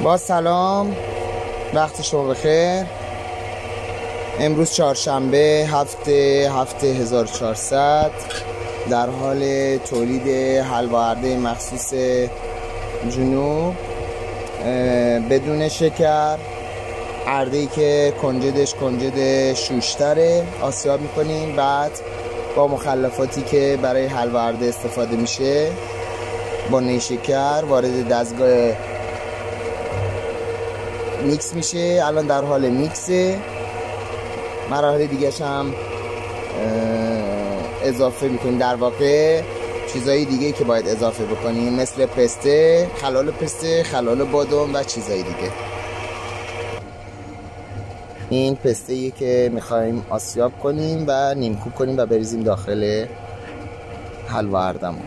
با سلام، وقت شما بخیر. امروز چهارشنبه 7/7/1400 در حال تولید حلوا ارده مخصوص جنوب بدون شکر، ارده‌ای که کنجد شوشتره آسیاب میکنیم. بعد با مخلفاتی که برای حلوا ارده استفاده میشه با نیشکر وارد دستگاه میکس میشه. الان در حال میکسه. مراحل دیگه‌ش هم اضافه میکنیم. در واقع چیزایی دیگه که باید اضافه بکنیم مثل پسته، خلال بادام و چیزایی دیگه. این پسته‌ایه که میخوایم آسیاب کنیم و نیمکوب کنیم و بریزیم داخل حلوا اردمون.